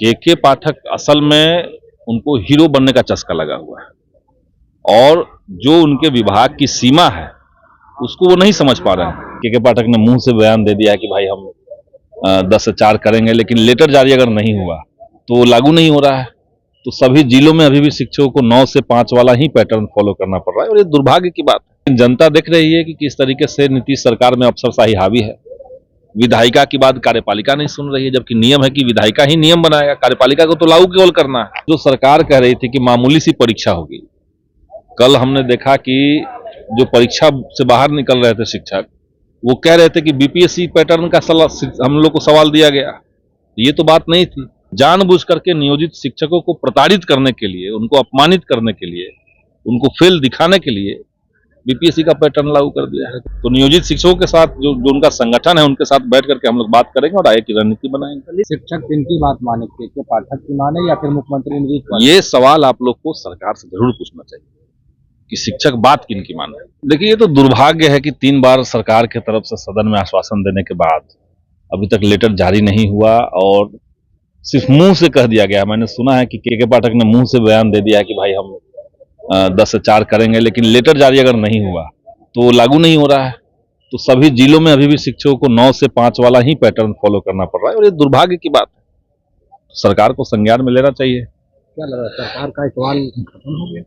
के पाठक असल में उनको हीरो बनने का चस्का लगा हुआ है और जो उनके विभाग की सीमा है उसको वो नहीं समझ पा रहे हैं। के पाठक ने मुंह से बयान दे दिया है कि भाई हम 10 से 4 करेंगे, लेकिन लेटर जारी अगर नहीं हुआ तो वो लागू नहीं हो रहा है। तो सभी जिलों में अभी भी शिक्षकों को 9 से 5 वाला ही पैटर्न फॉलो करना पड़ रहा है और ये दुर्भाग्य की बात है। जनता देख रही है कि किस तरीके से नीतीश सरकार में अफसरशाही हावी है। विधायिका की बात कार्यपालिका नहीं सुन रही है, जबकि नियम है कि विधायिका ही नियम बनाएगा, कार्यपालिका को तो लागू केवल करना है। जो सरकार कह रही थी कि मामूली सी परीक्षा होगी, कल हमने देखा कि जो परीक्षा से बाहर निकल रहे थे शिक्षक, वो कह रहे थे कि बीपीएससी पैटर्न का हम लोग को सवाल दिया गया। ये तो बात नहीं थी। जानबूझ करके नियोजित शिक्षकों को प्रताड़ित करने के लिए, उनको अपमानित करने के लिए, उनको फेल दिखाने के लिए बीपीएससी का पैटर्न लागू कर दिया है। तो नियोजित शिक्षकों के साथ जो उनका संगठन है, उनके साथ बैठ करके हम लोग बात करेंगे और आगे की रणनीति बनाएंगे। शिक्षक किनकी बात माने, के पाठक की माने या फिर मुख्यमंत्री नीतीश कुमार? ये सवाल आप लोग को सरकार से जरूर पूछना चाहिए कि शिक्षक बात किनकी माने। देखिए, ये तो दुर्भाग्य है कि 3 बार सरकार की तरफ से सदन में आश्वासन देने के बाद अभी तक लेटर जारी नहीं हुआ और सिर्फ मुंह से कह दिया गया। मैंने सुना है कि के पाठक ने मुंह से बयान दे दिया है कि भाई हम 10 से 4 करेंगे, लेकिन लेटर जारी अगर नहीं हुआ तो वो लागू नहीं हो रहा है। तो सभी जिलों में अभी भी शिक्षकों को 9 से 5 वाला ही पैटर्न फॉलो करना पड़ रहा है और ये दुर्भाग्य की बात है। सरकार को संज्ञान में लेना चाहिए। क्या लग रहा है, सरकार का सवाल खत्म हो गया?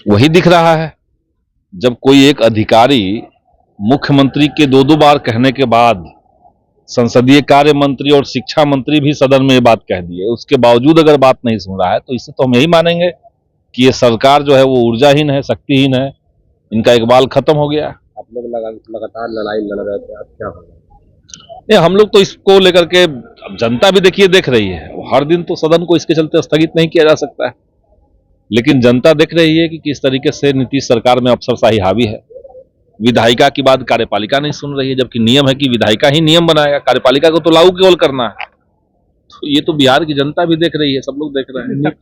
वही दिख रहा है। जब कोई एक अधिकारी मुख्यमंत्री के 2-2 बार कहने के बाद संसदीय कार्य मंत्री और शिक्षा मंत्री भी सदन में ये बात कह दिए, उसके बावजूद अगर बात नहीं सुन रहा है, तो इससे तो हम यही मानेंगे कि ये सरकार जो है वो ऊर्जाहीन है, शक्तिहीन है, इनका इकबाल खत्म हो गया। आप लोग लगातार लड़ाई लड़ रहे थे, अब क्या होगा? ये हम लोग तो इसको लेकर के, अब जनता भी देखिए देख रही है। हर दिन तो सदन को इसके चलते स्थगित नहीं किया जा सकता है, लेकिन जनता देख रही है कि किस तरीके से नीतीश सरकार में अफसरशाही हावी है। विधायिका की बात कार्यपालिका नहीं सुन रही है, जबकि नियम है कि विधायिका ही नियम बनाएगा, कार्यपालिका को तो लागू केवल करना है। तो ये तो बिहार की जनता भी देख रही है, सब लोग देख रहे हैं।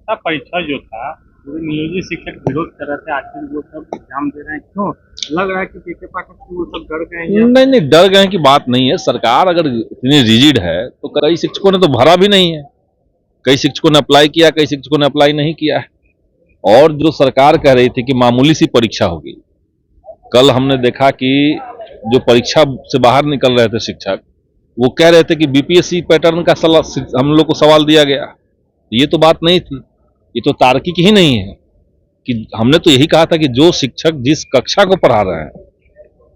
परीक्षा जो था, नियोजित शिक्षक विरोध कर रहे थे, आखिर वो सब एग्जाम दे रहे हैं, क्यों लग रहा है कि के पाठक वो सब डर गए हैं? नहीं, डर गए की बात नहीं है। सरकार अगर इतनी रिजिड है तो कई शिक्षकों ने तो भरा भी नहीं है, कई शिक्षकों ने अप्लाई किया, कई शिक्षकों ने अप्लाई नहीं किया है। और जो सरकार कह रही थी कि मामूली सी परीक्षा होगी, कल हमने देखा कि जो परीक्षा से बाहर निकल रहे थे शिक्षक, वो कह रहे थे कि बीपीएससी पैटर्न का हम लोग को सवाल दिया गया। ये तो बात नहीं थी। ये तो तार्किक ही नहीं है कि हमने तो यही कहा था कि जो शिक्षक जिस कक्षा को पढ़ा रहे हैं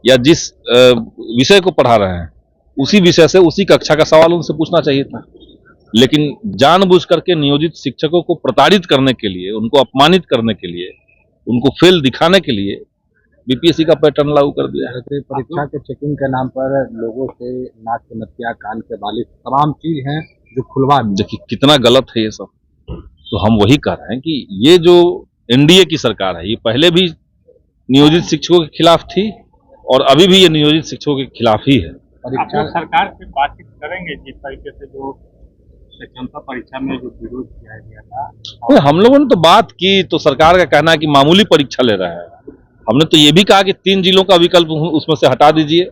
या जिस विषय को पढ़ा रहे हैं, उसी विषय से उसी कक्षा का सवाल उनसे पूछना चाहिए था। लेकिन जानबूझ करके नियोजित शिक्षकों को प्रताड़ित करने के लिए, उनको अपमानित करने के लिए, उनको फेल दिखाने के लिए बीपीएससी का पैटर्न लागू कर दिया है। परीक्षा के चेकिंग के नाम पर लोगों से नाक के नथिया, कान के बाली, तमाम चीज हैं जो खुलवा। देखिए कितना गलत है ये सब। तो हम वही कह रहे हैं कि ये जो एनडीए की सरकार है, ये पहले भी नियोजित शिक्षकों के खिलाफ थी और अभी भी ये नियोजित शिक्षकों के खिलाफ ही है। परीक्षा सरकार से बातचीत करेंगे जिस तरीके से जो क्षमता परीक्षा में जो विरोध किया गया था? हम लोगों ने तो बात की, तो सरकार का कहना है कि मामूली परीक्षा ले रहा है। हमने तो ये भी कहा कि 3 जिलों का विकल्प उसमें से हटा दीजिए,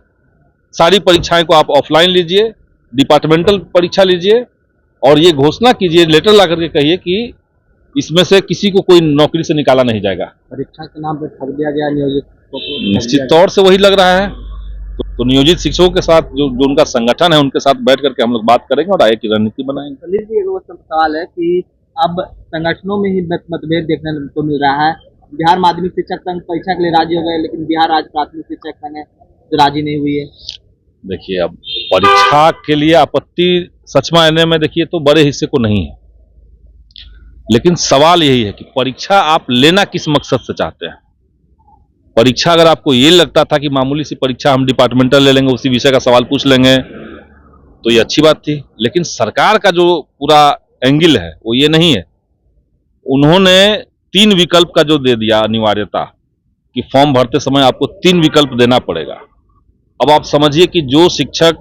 सारी परीक्षाएं को आप ऑफलाइन लीजिए, डिपार्टमेंटल परीक्षा लीजिए और ये घोषणा कीजिए, लेटर ला करके कहिए कि इसमें से किसी को कोई नौकरी से निकाला नहीं जाएगा। परीक्षा के नाम पर ठग दिया गया नियोजित, निश्चित तौर से वही लग रहा है। तो नियोजित शिक्षकों के साथ जो उनका संगठन है, उनके साथ बैठ करके हम लोग बात करेंगे और आगे की रणनीति बनाएंगे। सवाल है कि अब संगठनों में ही मतभेद देखने को मिल रहा है। बिहार माध्यमिक शिक्षक संघ परीक्षा के लिए राजी हो गए, लेकिन बिहार राज्य प्राथमिक शिक्षक संघ है जो राजी नहीं हुई है। देखिए, अब परीक्षा के लिए आपत्ति सच मायने में देखिए तो बड़े हिस्से को नहीं है, लेकिन सवाल यही है कि परीक्षा आप लेना किस मकसद से चाहते हैं। परीक्षा अगर आपको ये लगता था कि मामूली सी परीक्षा हम डिपार्टमेंटल ले लेंगे, उसी विषय का सवाल पूछ लेंगे, तो ये अच्छी बात थी। लेकिन सरकार का जो पूरा एंगल है वो ये नहीं है। उन्होंने 3 विकल्प का जो दे दिया अनिवार्यता कि फॉर्म भरते समय आपको 3 विकल्प देना पड़ेगा। अब आप समझिए कि जो शिक्षक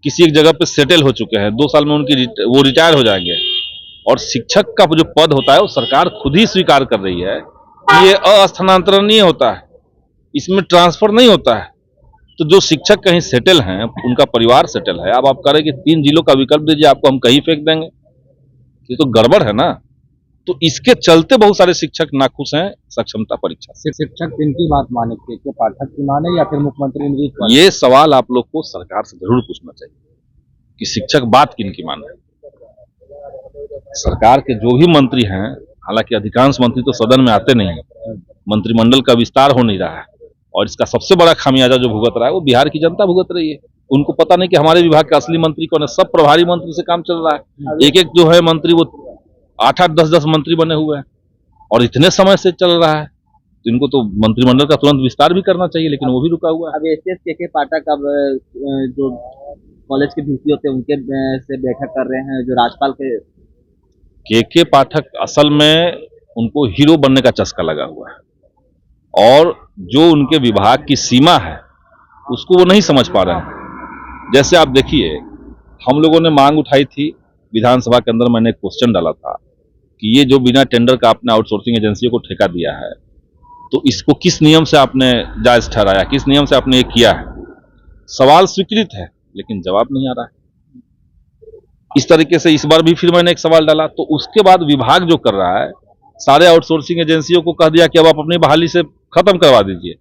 किसी एक जगह पे सेटल हो चुके हैं, 2 साल में वो रिटायर हो जाएंगे और शिक्षक का जो पद होता है वो सरकार खुद ही स्वीकार कर रही है कि ये अस्थानांतरणीय होता है, इसमें ट्रांसफर नहीं होता है। तो जो शिक्षक कहीं सेटल हैं, उनका परिवार सेटल है, अब आप कह रहे हैं कि 3 जिलों का विकल्प दीजिए, आपको हम कहीं फेंक देंगे, ये तो गड़बड़ है ना। तो इसके चलते बहुत सारे शिक्षक नाखुश हैं सक्षमता परीक्षा से। शिक्षक किनकी बात माने, के पाठक की माने या फिर मुख्यमंत्री नीतीश कुमार? ये सवाल आप लोग को सरकार से जरूर पूछना चाहिए कि शिक्षक बात किनकी माने। सरकार के जो भी मंत्री हैं, हालांकि अधिकांश मंत्री तो सदन में आते नहीं है, मंत्रिमंडल का विस्तार हो नहीं रहा है, और इसका सबसे बड़ा खामियाजा जो भुगत रहा है वो बिहार की जनता भुगत रही है। उनको पता नहीं कि हमारे विभाग का असली मंत्री कौन है। सब प्रभारी मंत्री से काम चल रहा है, एक एक जो है मंत्री वो 8-8, 10-10 मंत्री बने हुए हैं, और इतने समय से चल रहा है, तो इनको तो मंत्रिमंडल का तुरंत विस्तार भी करना चाहिए, लेकिन वो भी रुका हुआ है। अब एस के पाठक अब जो कॉलेज के VC होते हैं उनके से बैठक कर रहे हैं, जो राज्यपाल के पाठक असल में उनको हीरो बनने का चस्का लगा हुआ है, और जो उनके विभाग की सीमा है उसको वो नहीं समझ पा रहे हैं। जैसे आप देखिए, हम लोगों ने मांग उठाई थी विधानसभा के अंदर, मैंने एक क्वेश्चन डाला था कि ये जो बिना टेंडर का आपने आउटसोर्सिंग एजेंसियों को ठेका दिया है, तो इसको किस नियम से आपने जायज ठहराया, किस नियम से आपने ये किया है। सवाल स्वीकृत है लेकिन जवाब नहीं आ रहा है। इस तरीके से इस बार भी फिर मैंने एक सवाल डाला, तो उसके बाद विभाग जो कर रहा है, सारे आउटसोर्सिंग एजेंसियों को कह दिया कि अब आप अपनी बहाली से खत्म करवा दीजिए।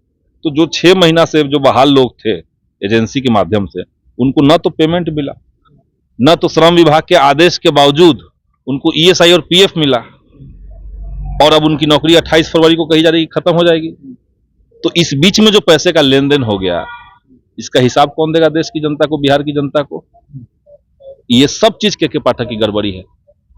तो जो 6 महीना से जो बहाल लोग थे एजेंसी के माध्यम से, उनको न तो पेमेंट मिला, न तो श्रम विभाग के आदेश के बावजूद उनको ESI और PF मिला, और अब उनकी नौकरी 28 फरवरी को कही जा रही है खत्म हो जाएगी। तो इस बीच में जो पैसे का लेन देन हो गया, इसका हिसाब कौन देगा देश की जनता को, बिहार की जनता को? ये सब चीज के पाठक की गड़बड़ी है।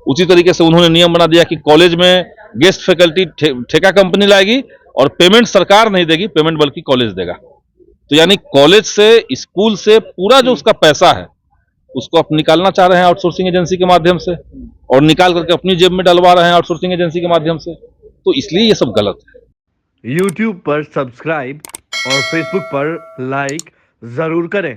उसी तरीके से उन्होंने नियम बना दिया कि कॉलेज में गेस्ट फैकल्टी ठेका कंपनी लाएगी और पेमेंट सरकार नहीं देगी, पेमेंट बल्कि कॉलेज देगा। तो यानी कॉलेज से, स्कूल से पूरा जो उसका पैसा है उसको आप निकालना चाह रहे हैं आउटसोर्सिंग एजेंसी के माध्यम से, और निकाल करके अपनी जेब में डलवा रहे हैं आउटसोर्सिंग एजेंसी के माध्यम से। तो इसलिए ये सब गलत है। YouTube पर सब्सक्राइब और Facebook पर लाइक जरूर करें।